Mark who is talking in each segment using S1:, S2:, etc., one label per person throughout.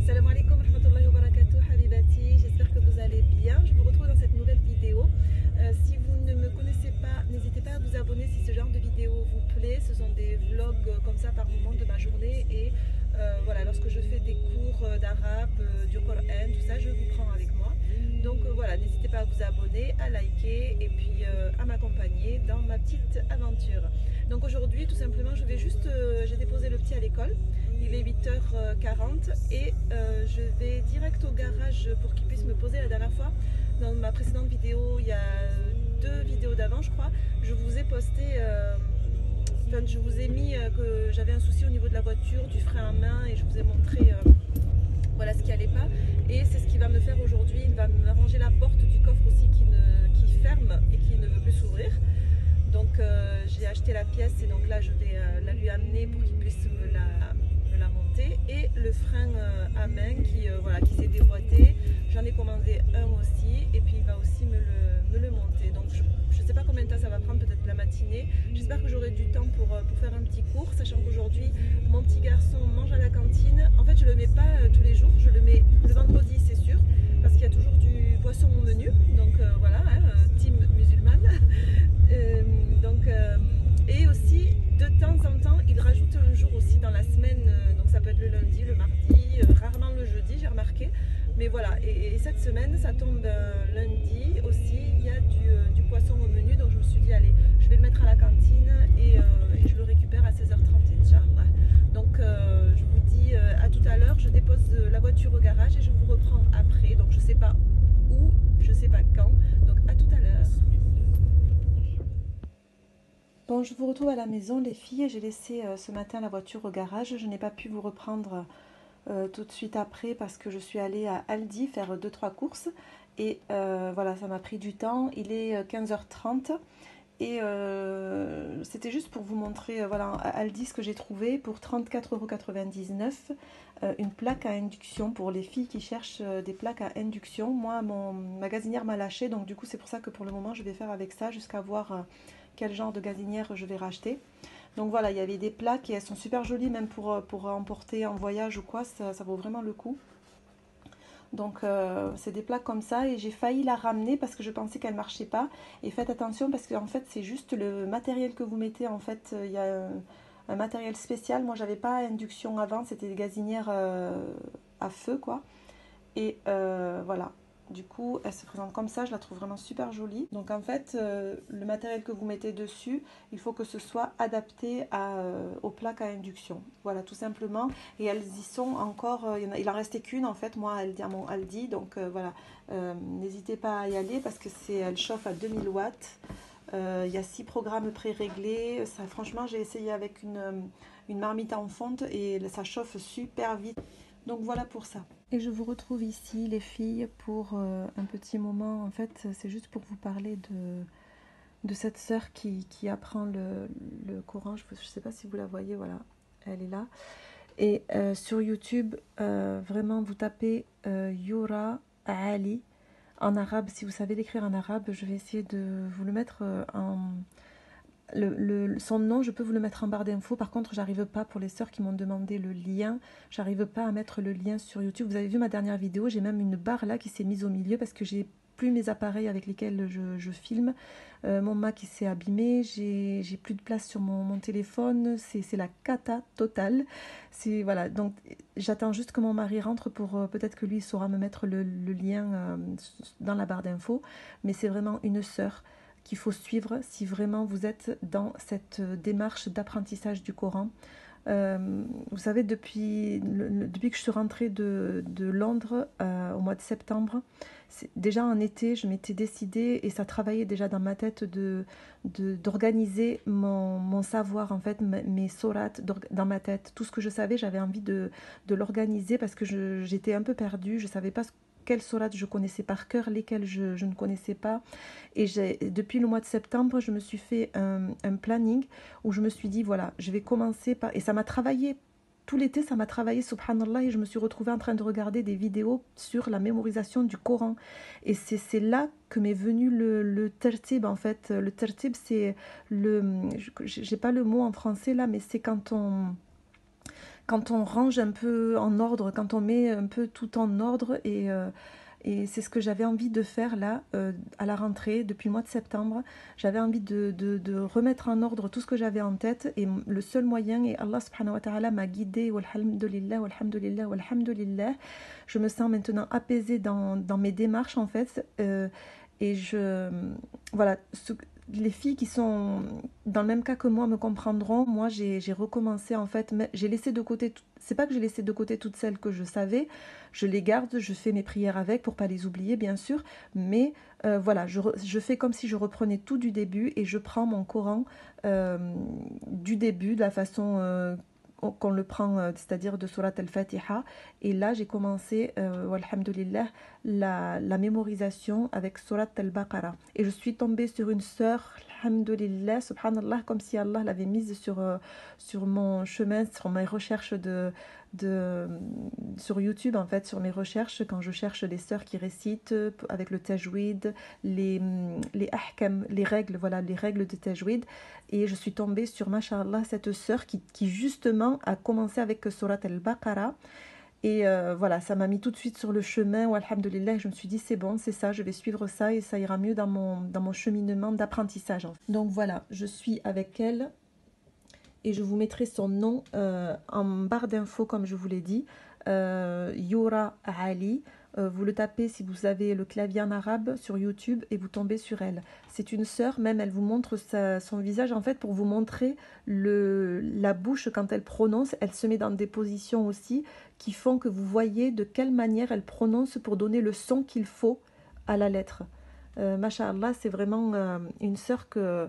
S1: Salam alaikum rahmatullahi wa barakatuh habibati, j'espère que vous allez bien. Je vous retrouve dans cette nouvelle vidéo. Si vous ne me connaissez pas, n'hésitez pas à vous abonner si ce genre de vidéo vous plaît. Ce sont des vlogs comme ça par moment de ma journée et voilà, lorsque je fais des cours d'arabe, du Coran, tout ça, je vous prends avec moi. Donc voilà, n'hésitez pas à vous abonner, à liker et puis à m'accompagner dans ma petite aventure. Donc aujourd'hui, tout simplement, je vais juste, j'ai déposé le petit à l'école. Il est 8h40 et je vais direct au garage pour qu'il puisse me poser. La dernière fois, dans ma précédente vidéo, il y a 2 vidéos d'avant je crois, je vous ai posté, je vous ai mis que j'avais un souci au niveau de la voiture, du frein à main et je vous ai montré voilà ce qui allait pas. Et c'est ce qu'il va me faire aujourd'hui, il va m'arranger la porte du coffre aussi qui ferme et qui ne veut plus s'ouvrir. Donc j'ai acheté la pièce et donc là je vais la lui amener pour qu'il puisse me la monter, et le frein à main qui s'est déboîté, j'en ai commandé un aussi et puis il va aussi me le monter. Donc je ne sais pas combien de temps ça va prendre, peut-être la matinée. J'espère que j'aurai du temps pour faire un petit cours, sachant qu'aujourd'hui mon petit garçon mange à la cantine. En fait je le mets pas tous les jours, je le mets le vendredi c'est sûr, parce qu'il y a toujours du poisson au menu, donc voilà, hein, team musulmane. Et aussi de temps en temps il rajoute un jour aussi dans la semaine, donc ça peut être le lundi, le mardi, rarement le jeudi j'ai remarqué, mais voilà. Et cette semaine ça tombe lundi aussi, il y a du poisson au menu, donc je me suis dit allez, je vais le mettre à la cantine et je le récupère à 16h30 Inch'Allah. Donc je vous dis à tout à l'heure, je dépose la voiture au garage et je vous reprends après, donc je sais pas où, je sais pas quand, donc à tout à l'heure. Bon, je vous retrouve à la maison les filles, j'ai laissé ce matin la voiture au garage, je n'ai pas pu vous reprendre tout de suite après parce que je suis allée à Aldi faire 2-3 courses et voilà, ça m'a pris du temps. Il est 15h30 et c'était juste pour vous montrer voilà, à Aldi ce que j'ai trouvé pour 34,99 €, une plaque à induction pour les filles qui cherchent des plaques à induction. Moi, mon magasinière m'a lâché, donc du coup c'est pour ça que pour le moment je vais faire avec ça jusqu'à voir quel genre de gazinière je vais racheter. Donc voilà, il y avait des plaques et elles sont super jolies, même pour emporter en voyage ou quoi, ça vaut vraiment le coup. Donc c'est des plaques comme ça et j'ai failli la ramener parce que je pensais qu'elle marchait pas. Et faites attention parce qu'en fait c'est juste le matériel que vous mettez. En fait il y a un matériel spécial. Moi j'avais pas induction avant, c'était des gazinières à feu quoi. Et voilà. Du coup, elle se présente comme ça, je la trouve vraiment super jolie. Donc en fait, le matériel que vous mettez dessus, il faut que ce soit adapté aux plaques à induction. Voilà, tout simplement. Et elles y sont encore, il en restait qu'une en fait, moi, à mon Aldi. Donc voilà, n'hésitez pas à y aller parce que elle chauffe à 2000 watts. Il y a 6 programmes pré-réglés. Ça, franchement, j'ai essayé avec une marmite en fonte et ça chauffe super vite. Donc voilà pour ça. Et je vous retrouve ici les filles pour un petit moment. En fait c'est juste pour vous parler de cette sœur qui apprend le Coran. Je ne sais pas si vous la voyez, voilà, elle est là. Et sur YouTube, vraiment vous tapez Youra Ali en arabe. Si vous savez l'écrire en arabe, je vais essayer de vous le mettre son nom, je peux vous le mettre en barre d'infos. Par contre, j'arrive pas, pour les sœurs qui m'ont demandé le lien, j'arrive pas à mettre le lien sur YouTube. Vous avez vu ma dernière vidéo, j'ai même une barre là qui s'est mise au milieu parce que j'ai plus mes appareils avec lesquels je filme. Mon Mac il s'est abîmé, j'ai plus de place sur mon téléphone, c'est la cata totale. Voilà, donc j'attends juste que mon mari rentre pour peut-être que lui saura me mettre le lien dans la barre d'infos. Mais c'est vraiment une sœur qu'il faut suivre si vraiment vous êtes dans cette démarche d'apprentissage du Coran. Vous savez, depuis que je suis rentrée de Londres au mois de septembre, déjà en été, je m'étais décidée et ça travaillait déjà dans ma tête d'organiser mon savoir, en fait, mes sourates dans ma tête. Tout ce que je savais, j'avais envie de l'organiser parce que j'étais un peu perdue, je ne savais pas quelles sourates je connaissais par cœur, lesquelles je ne connaissais pas. Et depuis le mois de septembre, je me suis fait un planning où je me suis dit, voilà, je vais commencer par... Et ça m'a travaillé, tout l'été, ça m'a travaillé, subhanallah, et je me suis retrouvée en train de regarder des vidéos sur la mémorisation du Coran. Et c'est là que m'est venu le tertib, en fait. Le tertib, c'est j'ai pas le mot en français là, mais c'est quand on... quand on range un peu en ordre, quand on met un peu tout en ordre et c'est ce que j'avais envie de faire là, à la rentrée, depuis le mois de septembre. J'avais envie de remettre en ordre tout ce que j'avais en tête. Et le seul moyen, et Allah subhanahu wa ta'ala m'a guidée, walhamdulillah, walhamdulillah, walhamdulillah. Je me sens maintenant apaisée dans mes démarches en fait. Et voilà, les filles qui sont dans le même cas que moi me comprendront. Moi, j'ai recommencé en fait, j'ai laissé de côté, c'est pas que j'ai laissé de côté toutes celles que je savais, je les garde, je fais mes prières avec pour pas les oublier bien sûr, mais voilà, je fais comme si je reprenais tout du début et je prends mon Coran du début, de la façon qu'on le prend, c'est-à-dire de Surat al-Fatiha. Et là, j'ai commencé, walhamdulillah, la mémorisation avec Surat al-Baqarah. Et je suis tombée sur une sœur, alhamdulillah, subhanallah, comme si Allah l'avait mise sur mon chemin, sur mes recherches sur YouTube, en fait, sur mes recherches, quand je cherche les sœurs qui récitent avec le tajwid, les ahkam, les règles, voilà, les règles de tajwid. Et je suis tombée sur, mashallah, cette sœur qui justement a commencé avec Surat al-Baqarah. Et voilà, ça m'a mis tout de suite sur le chemin où, alhamdulillah, je me suis dit, c'est bon, c'est ça, je vais suivre ça et ça ira mieux dans mon cheminement d'apprentissage. Donc voilà, je suis avec elle et je vous mettrai son nom en barre d'infos, comme je vous l'ai dit. Youra Ali. Vous le tapez si vous avez le clavier en arabe sur YouTube et vous tombez sur elle. C'est une sœur, même elle vous montre son visage en fait pour vous montrer la bouche quand elle prononce. Elle se met dans des positions aussi qui font que vous voyez de quelle manière elle prononce pour donner le son qu'il faut à la lettre. Masha'Allah, c'est vraiment une sœur que...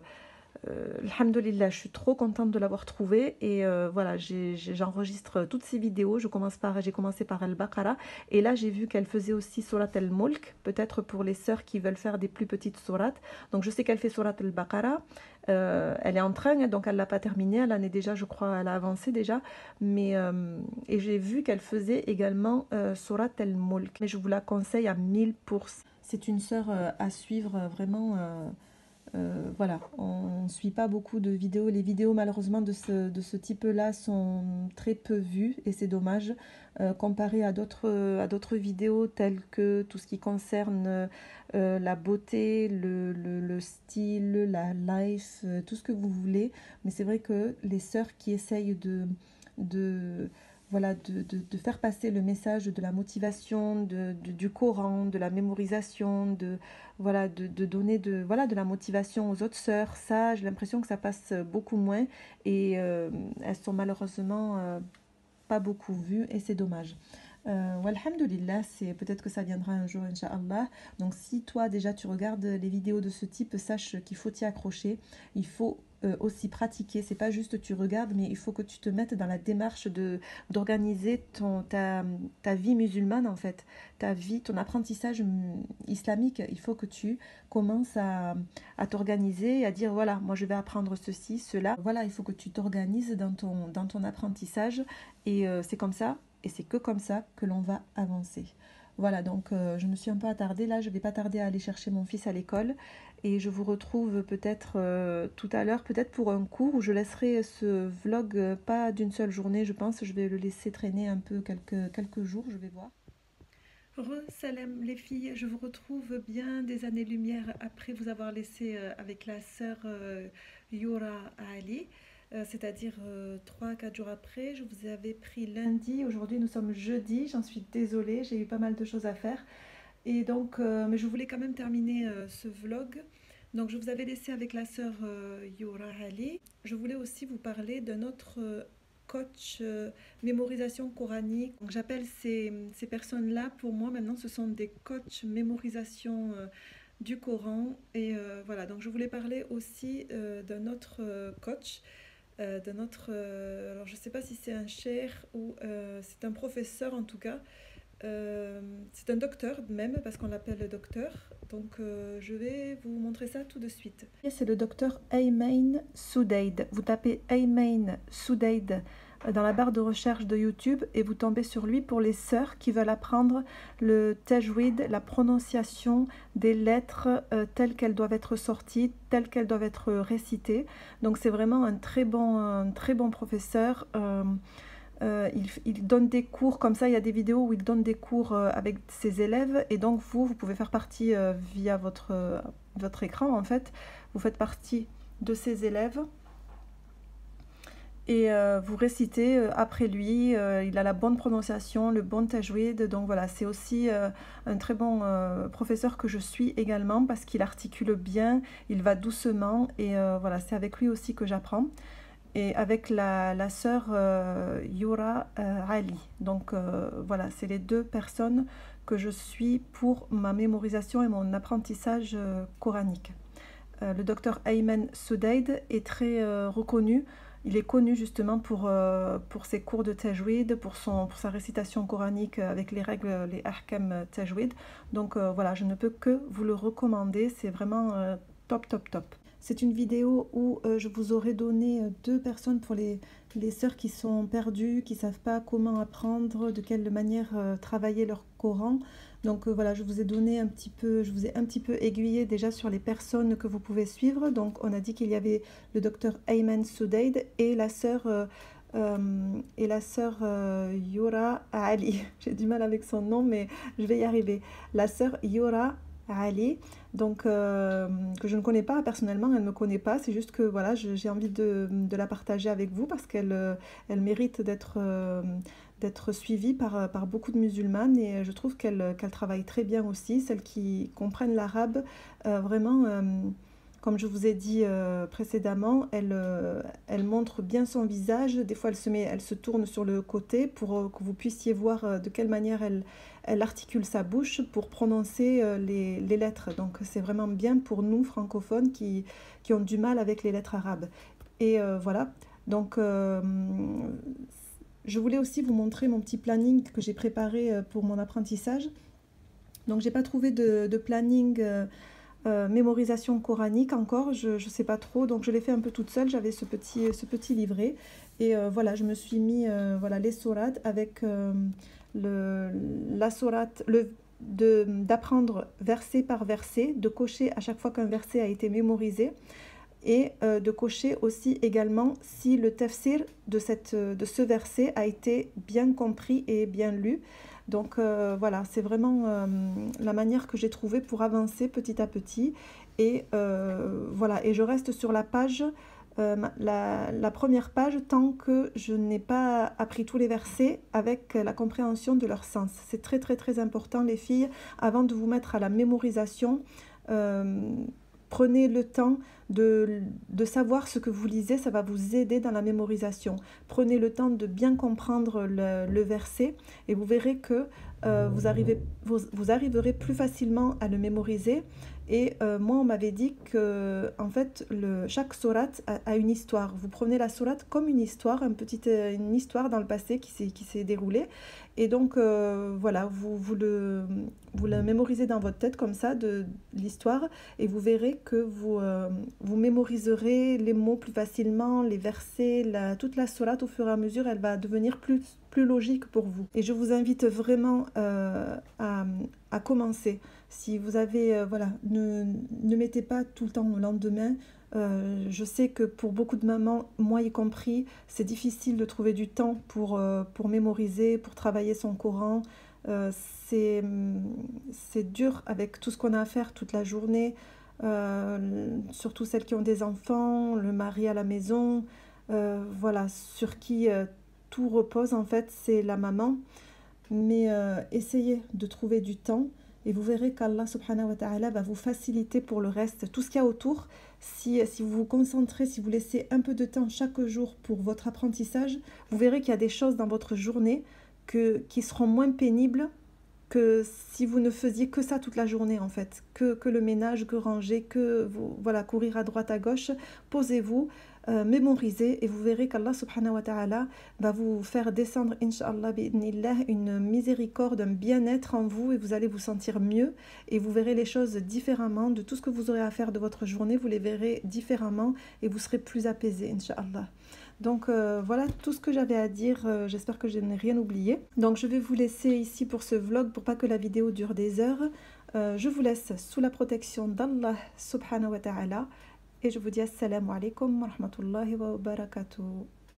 S1: alhamdulillah, je suis trop contente de l'avoir trouvée et voilà, j'enregistre toutes ces vidéos. J'ai commencé par Al-Baqarah et là j'ai vu qu'elle faisait aussi Surat Al-Mulk, peut-être pour les sœurs qui veulent faire des plus petites sourates. Donc je sais qu'elle fait Surat Al-Baqarah, elle est en train, donc elle l'a pas terminée, elle en est déjà, je crois, elle a avancé déjà, mais et j'ai vu qu'elle faisait également Surat Al-Mulk, mais je vous la conseille à 1000%. C'est une sœur à suivre vraiment. Voilà, on ne suit pas beaucoup de vidéos. Les vidéos malheureusement de ce type-là sont très peu vues et c'est dommage comparé à d'autres vidéos telles que tout ce qui concerne la beauté, le style, la life, tout ce que vous voulez. Mais c'est vrai que les sœurs qui essayent voilà, de faire passer le message de la motivation, du Coran, de la mémorisation, voilà, de donner voilà, de la motivation aux autres sœurs. Ça, j'ai l'impression que ça passe beaucoup moins et elles sont malheureusement pas beaucoup vues et c'est dommage. Alhamdulillah, peut-être que ça viendra un jour, Inch'Allah. Donc si toi déjà tu regardes les vidéos de ce type, sache qu'il faut t'y accrocher. Il faut aussi pratiquer. C'est pas juste tu regardes, mais il faut que tu te mettes dans la démarche d'organiser ta vie musulmane en fait. Ta vie, ton apprentissage islamique. Il faut que tu commences à t'organiser et à dire voilà, moi je vais apprendre ceci, cela. Voilà, il faut que tu t'organises dans ton apprentissage et c'est comme ça. Et c'est que comme ça que l'on va avancer. Voilà, donc je me suis un peu attardée. Là, je ne vais pas tarder à aller chercher mon fils à l'école. Et je vous retrouve peut-être tout à l'heure, peut-être pour un cours où je laisserai ce vlog pas d'une seule journée, je pense. Je vais le laisser traîner un peu quelques jours, je vais voir. Salam les filles, je vous retrouve bien des années-lumière après vous avoir laissé avec la sœur Youra Ali. C'est-à-dire 3-4 jours après, je vous avais pris lundi, aujourd'hui nous sommes jeudi, j'en suis désolée, j'ai eu pas mal de choses à faire. Et donc, mais je voulais quand même terminer ce vlog. Donc je vous avais laissé avec la sœur Youra Ali. Je voulais aussi vous parler d'un autre coach mémorisation coranique. Donc j'appelle ces personnes-là, pour moi maintenant, ce sont des coachs mémorisation du Coran. Et voilà, donc je voulais parler aussi d'un autre coach. Alors je ne sais pas si c'est un cheikh ou c'est un professeur en tout cas, c'est un docteur même parce qu'on l'appelle docteur, donc je vais vous montrer ça tout de suite. C'est le docteur Ayman Soudaid. Vous tapez Ayman Soudaid dans la barre de recherche de YouTube et vous tombez sur lui pour les sœurs qui veulent apprendre le tajwid, la prononciation des lettres telles qu'elles doivent être sorties, telles qu'elles doivent être récitées. Donc c'est vraiment un très bon professeur. il donne des cours comme ça, il y a des vidéos où il donne des cours avec ses élèves et donc vous pouvez faire partie via votre écran en fait, vous faites partie de ses élèves et vous récitez après lui, il a la bonne prononciation, le bon tajwid, donc voilà, c'est aussi un très bon professeur que je suis également parce qu'il articule bien, il va doucement et voilà, c'est avec lui aussi que j'apprends. Et avec la sœur Yura Ali. Donc voilà, c'est les deux personnes que je suis pour ma mémorisation et mon apprentissage coranique. Le docteur Ayman Soudaid est très reconnu. Il est connu justement pour ses cours de tajwid, pour sa récitation coranique avec les règles, les ahkam tajwid. Donc voilà, je ne peux que vous le recommander. C'est vraiment top, top, top. C'est une vidéo où je vous aurais donné deux personnes pour les sœurs qui sont perdues, qui ne savent pas comment apprendre, de quelle manière travailler leur Coran. Donc voilà, je vous ai donné un petit peu, je vous ai un petit peu aiguillé déjà sur les personnes que vous pouvez suivre. Donc on a dit qu'il y avait le docteur Ayman Soudaid et la sœur Yura Ali. J'ai du mal avec son nom, mais je vais y arriver. La sœur Yura Ali, donc que je ne connais pas personnellement, elle ne me connaît pas, c'est juste que voilà, j'ai envie de la partager avec vous parce qu'elle mérite d'être suivie par beaucoup de musulmanes et je trouve qu'elle travaille très bien aussi, celles qui comprennent l'arabe, vraiment, comme je vous ai dit précédemment, elle montre bien son visage, des fois elle se tourne sur le côté pour que vous puissiez voir de quelle manière elle articule sa bouche pour prononcer les lettres. Donc c'est vraiment bien pour nous francophones qui ont du mal avec les lettres arabes. Et voilà, donc je voulais aussi vous montrer mon petit planning que j'ai préparé pour mon apprentissage. Donc j'ai pas trouvé de planning mémorisation coranique encore, je sais pas trop, donc je l'ai fait un peu toute seule, j'avais ce petit livret. Et voilà, je me suis mis voilà, les sourates avec la sourate, d'apprendre verset par verset, de cocher à chaque fois qu'un verset a été mémorisé et de cocher aussi également si le tafsir de ce verset a été bien compris et bien lu. Donc voilà, c'est vraiment la manière que j'ai trouvée pour avancer petit à petit. Et voilà, et je reste sur la page, la première page, tant que je n'ai pas appris tous les versets avec la compréhension de leur sens. C'est très très très important les filles, avant de vous mettre à la mémorisation, prenez le temps de savoir ce que vous lisez, ça va vous aider dans la mémorisation. Prenez le temps de bien comprendre le verset et vous verrez que vous arriverez plus facilement à le mémoriser. Et moi, on m'avait dit que en fait, chaque sourate a une histoire. Vous prenez la sourate comme une histoire, une histoire dans le passé qui s'est déroulée. Et donc, voilà, vous la mémorisez dans votre tête comme ça, de l'histoire, et vous verrez que vous mémoriserez les mots plus facilement, les versets, toute la sourate au fur et à mesure, elle va devenir plus logique pour vous. Et je vous invite vraiment à commencer. Si vous avez, voilà, ne mettez pas tout le temps au lendemain. Je sais que pour beaucoup de mamans, moi y compris, c'est difficile de trouver du temps pour mémoriser, pour travailler son Coran. C'est dur avec tout ce qu'on a à faire toute la journée, surtout celles qui ont des enfants, le mari à la maison, voilà, sur qui tout repose en fait, c'est la maman. Mais essayez de trouver du temps et vous verrez qu'Allah subhanahu wa ta'ala va vous faciliter pour le reste, tout ce qu'il y a autour. Si vous vous concentrez, si vous laissez un peu de temps chaque jour pour votre apprentissage, vous verrez qu'il y a des choses dans votre journée qui seront moins pénibles que si vous ne faisiez que ça toute la journée en fait, que le ménage, que ranger, que voilà, courir à droite à gauche. Posez-vous, mémorisez et vous verrez qu'Allah subhanahu wa ta'ala va vous faire descendre, inch'Allah, bi'idhnillah, une miséricorde, un bien-être en vous et vous allez vous sentir mieux et vous verrez les choses différemment. De tout ce que vous aurez à faire de votre journée, vous les verrez différemment et vous serez plus apaisé, inch'Allah. Donc voilà tout ce que j'avais à dire, j'espère que je n'ai rien oublié. Donc je vais vous laisser ici pour ce vlog pour pas que la vidéo dure des heures. Je vous laisse sous la protection d'Allah subhanahu wa ta'ala et je vous dis assalamu alaikum wa rahmatullahi wa barakatuh.